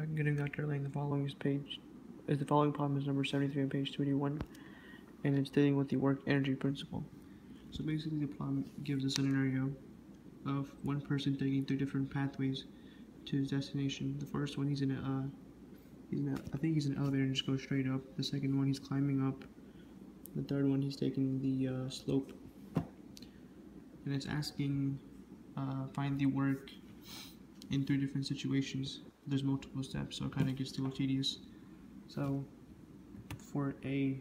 I'm getting Dr. Lane. The following problem is number 73 on page 281, and it's dealing with the work energy principle. So basically, the problem gives a scenario of one person taking 3 different pathways to his destination. The first one, I think he's in an elevator and just goes straight up. The second one, he's climbing up. The third one, he's taking the slope. And it's asking, find the work in 3 different situations. There's multiple steps, so it kind of gets a little tedious. So for A,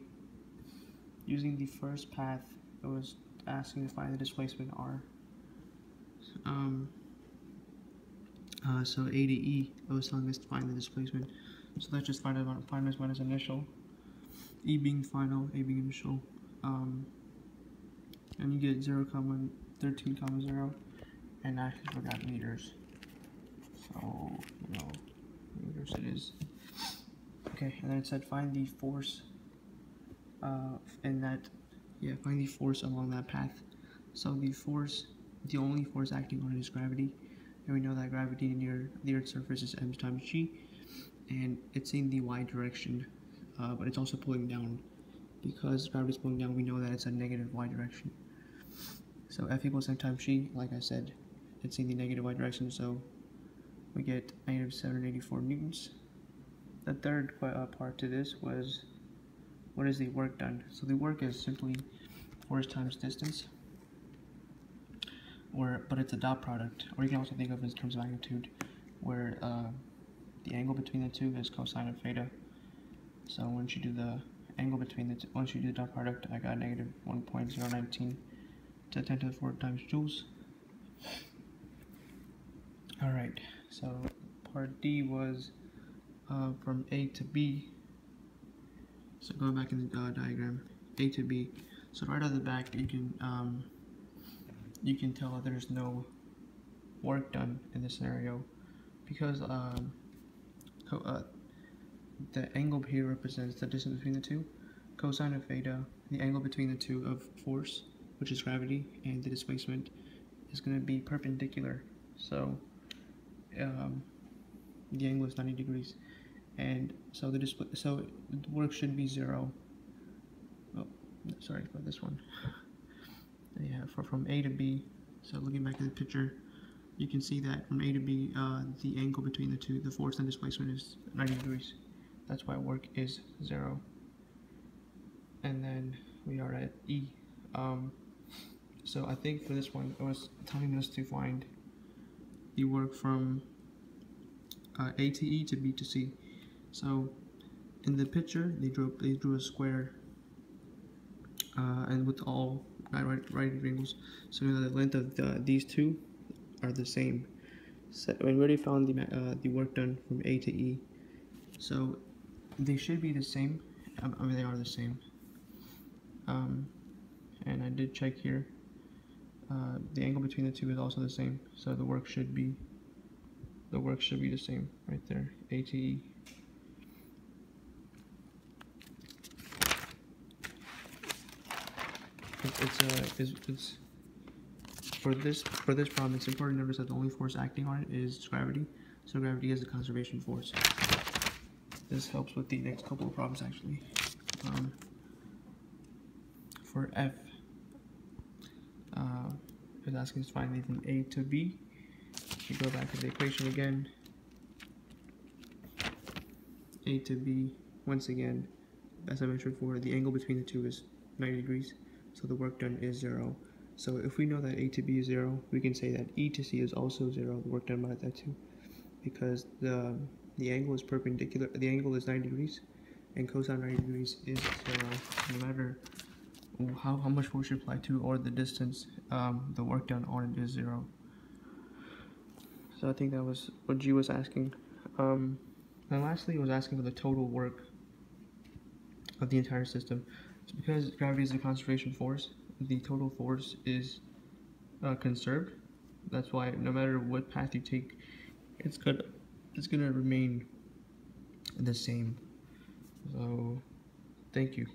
using the first path, it was asking to find the displacement R. So A to E, it was telling us to find the displacement. So let's just find this minus initial. E being final, A being initial. And you get 0, 13, 0, and I actually forgot meters. So, meters it is. Okay, and then it said find the force find the force along that path. So the only force acting on it is gravity, and we know that gravity near the Earth's surface is m times g, and it's in the y direction, but it's also pulling down. Because gravity is pulling down, we know that it's a negative y direction. So F equals m times g, like I said, it's in the negative y direction, so we get negative 784 newtons. The third part to this was, what is the work done? So the work is simply force times distance, but it's a dot product, or you can also think of it in terms of magnitude, where the angle between the two is cosine of theta. So once you do the angle between the two, once you do the dot product, I got negative 1.019 to the 10 to the 4 times joules. Alright, so part D was from A to B. So going back in the diagram, A to B. So right out of the back, you can tell that there's no work done in this scenario, because the angle here represents the distance between the two. Cosine of theta, the angle between the two of force, which is gravity, and the displacement, is going to be perpendicular. So the angle is 90 degrees, and so the work should be 0. Oh, sorry about this one. Yeah, from A to B. So looking back at the picture, you can see that from A to B, the angle between the two, the force and displacement, is 90 degrees. That's why work is 0. And then we are at E. So I think for this one, it was telling us to find the work from A to E to B to C. So in the picture, they drew a square, and with all right angles. So the length of these two are the same. So we already found the work done from A to E. So they should be the same. I mean, they are the same. And I did check here. The angle between the two is also the same. So the work should be the same right there. A to E. It's for this problem, it's important to notice that the only force acting on it is gravity. So gravity is a conservation force. This helps with the next couple of problems actually. For F, it's asking us to find from A to B. You go back to the equation again. A to B, once again, as I mentioned before, the angle between the two is 90 degrees, so the work done is 0. So if we know that A to B is 0, we can say that E to C is also 0, the work done by that too, because the angle is perpendicular, the angle is 90 degrees, and cosine 90 degrees is 0. No matter how much force you apply to or the distance, the work done on it is 0. So I think that was what G was asking. And lastly, it was asking for the total work of the entire system. So because gravity is a conservation force, the total force is conserved. That's why no matter what path you take, it's gonna remain the same. So thank you.